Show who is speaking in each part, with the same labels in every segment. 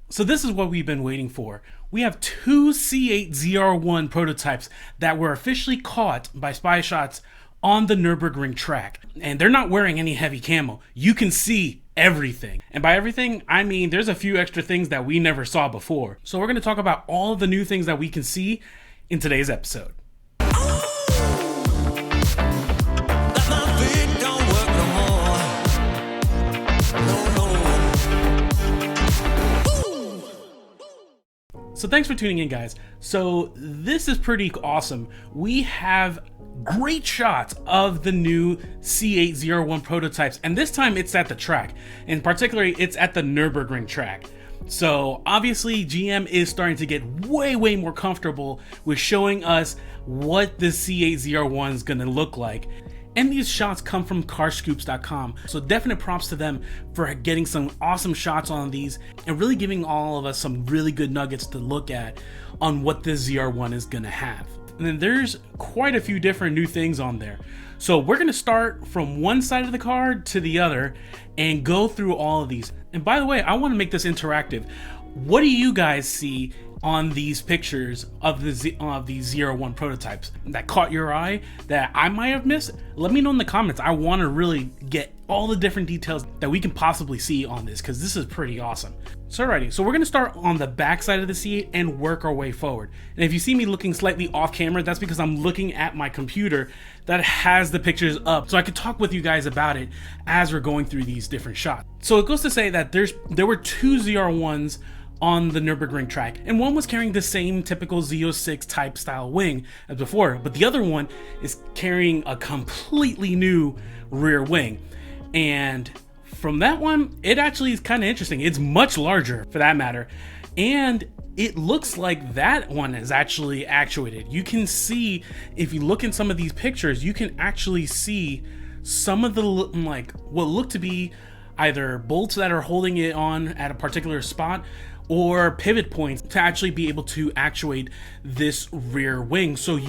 Speaker 1: So this is what we've been waiting for. We have two C8 ZR1 prototypes that were officially caught by spy shots on the Nürburgring track. And they're not wearing any heavy camo. You can see everything. And by everything, I mean there's a few extra things that we never saw before. So we're going to talk about all the new things that we can see in today's episode. So thanks for tuning in, guys. So this is pretty awesome. We have great shots of the new C8 ZR1 prototypes, and this time it's at the track, and particularly it's at the Nürburgring track. So obviously GM is starting to get way more comfortable with showing us what the C8 ZR1 is going to look like. And these shots come from carscoops.com. So definite props to them for getting some awesome shots on these and really giving all of us some really good nuggets to look at on what this ZR1 is gonna have. And then there's quite a few different new things on there. So we're gonna start from one side of the car to the other and go through all of these. And by the way, I wanna make this interactive. What do you guys see on these pictures of these ZR1 prototypes that caught your eye that I might have missed? Let me know in the comments. I want to really get all the different details that we can possibly see on this, because this is pretty awesome. So alrighty, so we're going to start on the back side of the C8 and work our way forward. And if you see me looking slightly off camera, that's because I'm looking at my computer that has the pictures up, so I could talk with you guys about it as we're going through these different shots. So it goes to say that there were two ZR1s on the Nürburgring track, and one was carrying the same typical Z06 type style wing as before, but the other one is carrying a completely new rear wing. And from that one, it actually is kind of interesting. It's much larger, for that matter, and it looks like that one is actually actuated. You can see, if you look in some of these pictures, you can actually see some of the like what look to be either bolts that are holding it on at a particular spot or pivot points to actually be able to actuate this rear wing. So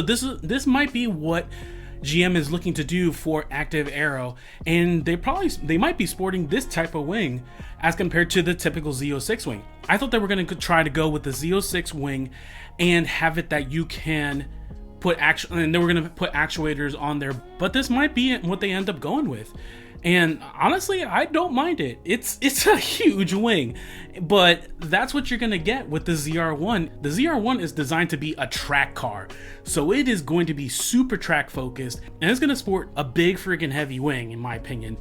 Speaker 1: this might be what GM is looking to do for active aero, and they might be sporting this type of wing as compared to the typical Z06 wing. I thought they were going to try to go with the Z06 wing and have it that you can put and they were going to put actuators on there, but this might be what they end up going with. And honestly, I don't mind it. It's a huge wing, but that's what you're gonna get with the ZR1. The ZR1 is designed to be a track car, so it is going to be super track focused, and it's gonna sport a big freaking heavy wing, in my opinion.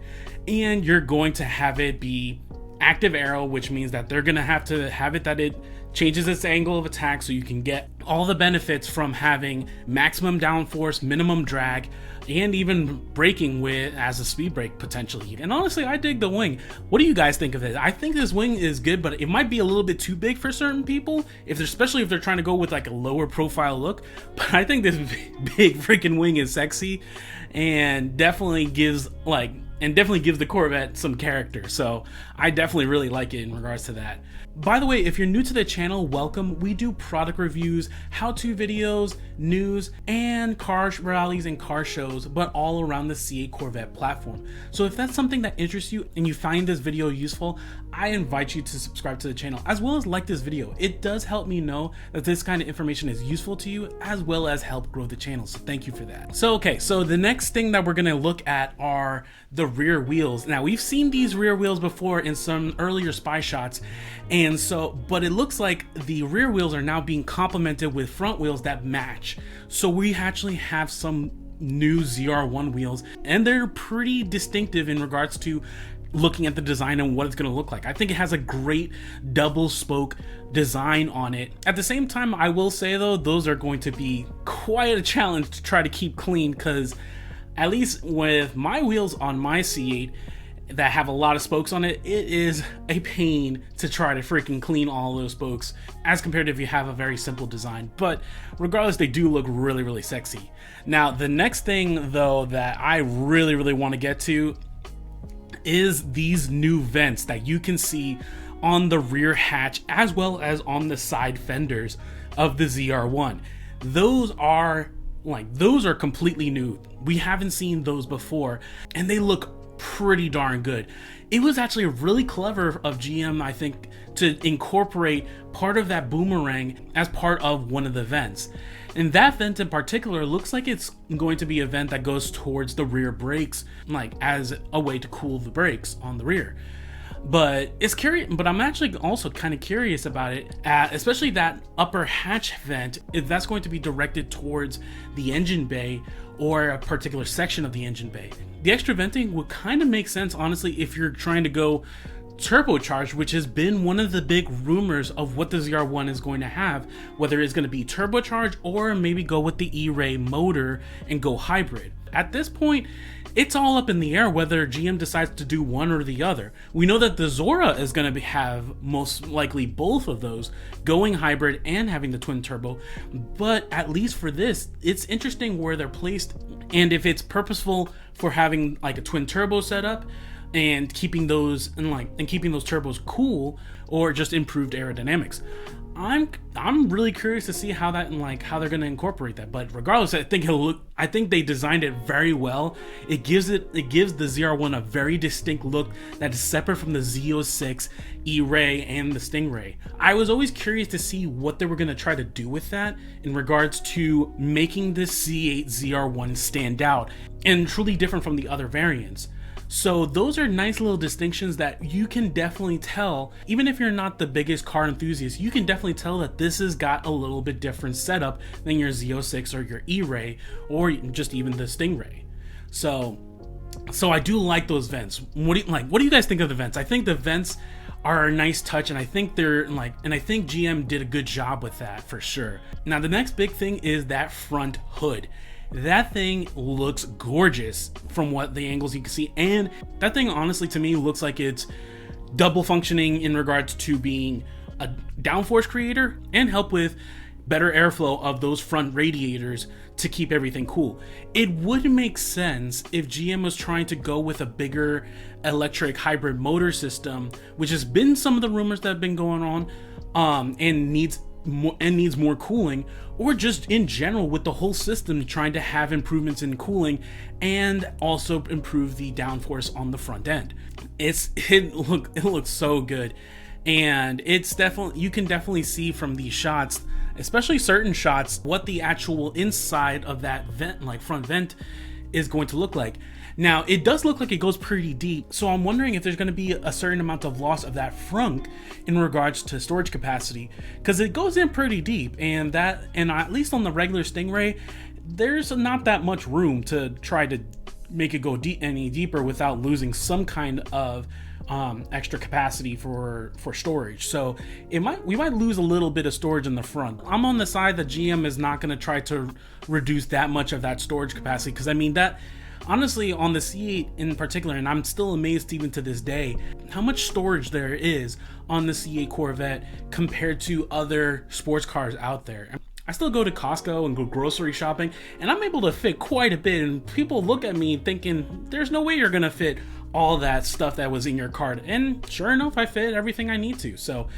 Speaker 1: And you're going to have it be active aero, which means that they're gonna have to have it that it changes its angle of attack, so you can get all the benefits from having maximum downforce, minimum drag, and even braking with as a speed brake potentially. And honestly, I dig the wing. What do you guys think of it? I think this wing is good, but it might be a little bit too big for certain people, especially if they're trying to go with like a lower profile look. But I think this big freaking wing is sexy and definitely gives the Corvette some character. So I definitely really like it in regards to that. By the way, if you're new to the channel, welcome. We do product reviews, how-to videos, news, and car rallies and car shows, but all around the C8 Corvette platform. So if that's something that interests you and you find this video useful, I invite you to subscribe to the channel as well as like this video. It does help me know that this kind of information is useful to you, as well as help grow the channel. So thank you for that. So okay, so the next thing that we're gonna look at are the rear wheels. Now we've seen these rear wheels before in some earlier spy shots, but it looks like the rear wheels are now being complemented with front wheels that match. So we actually have some new ZR1 wheels, and they're pretty distinctive in regards to looking at the design and what it's going to look like. I think it has a great double spoke design on it. At the same time, I will say though, those are going to be quite a challenge to try to keep clean, because at least with my wheels on my C8 that have a lot of spokes on it, it is a pain to try to freaking clean all those spokes as compared to if you have a very simple design. But regardless, they do look really sexy. Now the next thing though that I really want to get to is these new vents that you can see on the rear hatch as well as on the side fenders of the ZR1. Those are completely new. We haven't seen those before, and they look pretty darn good. It was actually really clever of GM, I think, to incorporate part of that boomerang as part of one of the vents. And that vent in particular looks like it's going to be a vent that goes towards the rear brakes, like as a way to cool the brakes on the rear. But it's curious, but I'm actually also kind of curious about it, especially that upper hatch vent, if that's going to be directed towards the engine bay or a particular section of the engine bay. The extra venting would kind of make sense, honestly, if you're trying to go turbocharged, which has been one of the big rumors of what the ZR1 is going to have, whether it's going to be turbocharged or maybe go with the E-Ray motor and go hybrid. At this point, it's all up in the air whether GM decides to do one or the other. We know that the Zora is going to have most likely both of those, going hybrid and having the twin turbo, but at least for this, it's interesting where they're placed and if it's purposeful for having like a twin turbo setup and keeping those keeping those turbos cool, or just improved aerodynamics. I'm really curious to see how that how they're going to incorporate that. But regardless, I think they designed it very well. It gives the ZR1 a very distinct look that is separate from the Z06, E-Ray, and the Stingray. I was always curious to see what they were going to try to do with that in regards to making this C8 ZR1 stand out and truly different from the other variants. So those are nice little distinctions that you can definitely tell, even if you're not the biggest car enthusiast, you can definitely tell that this has got a little bit different setup than your Z06 or your E-Ray or just even the Stingray. So I do like those vents. What do you guys think of the vents? I think the vents are a nice touch, and I think I think GM did a good job with that for sure. Now the next big thing is that front hood. That thing looks gorgeous from what the angles you can see, and that thing honestly to me looks like it's double functioning in regards to being a downforce creator and help with better airflow of those front radiators to keep everything cool. It would make sense if GM was trying to go with a bigger electric hybrid motor system, which has been some of the rumors that have been going on, and needs more cooling, or just in general with the whole system trying to have improvements in cooling and also improve the downforce on the front end. It looks so good, and it's definitely, you can definitely see from these shots, especially certain shots, what the actual inside of that vent, front vent, is going to look like. Now it does look like it goes pretty deep, so I'm wondering if there's going to be a certain amount of loss of that frunk in regards to storage capacity, because it goes in pretty deep, and at least on the regular Stingray, there's not that much room to try to make it go any deeper without losing some kind of extra capacity for storage. So we might lose a little bit of storage in the front. I'm on the side that GM is not going to try to reduce that much of that storage capacity, because I mean that honestly on the C8 in particular, and I'm still amazed even to this day how much storage there is on the C8 Corvette compared to other sports cars out there. I still go to Costco and go grocery shopping, and I'm able to fit quite a bit, and people look at me thinking there's no way you're gonna fit all that stuff that was in your cart, and sure enough I fit everything I need to. So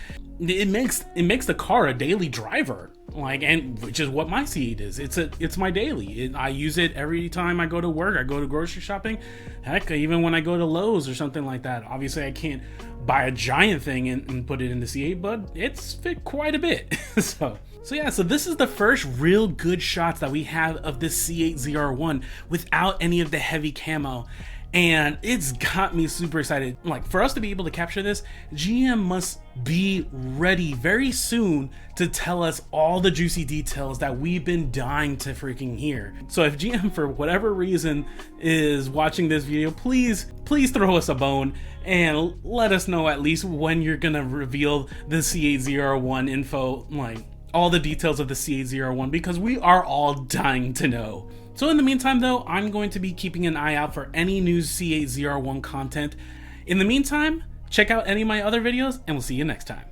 Speaker 1: it makes the car a daily driver, and which is what my C8 is. It's my daily. I use it every time I go to work, I go to grocery shopping, heck, even when I go to Lowe's or something like that. Obviously I can't buy a giant thing and put it in the C8, but it's fit quite a bit. So yeah, so this is the first real good shots that we have of this C8 ZR1 without any of the heavy camo. And it's got me super excited. For us to be able to capture this, GM must be ready very soon to tell us all the juicy details that we've been dying to freaking hear. So if GM for whatever reason is watching this video, please throw us a bone and let us know at least when you're gonna reveal the C8 ZR1 info, all the details of the C8 ZR1, because we are all dying to know. So in the meantime though, I'm going to be keeping an eye out for any new C8 ZR1 content. In the meantime, check out any of my other videos, and we'll see you next time.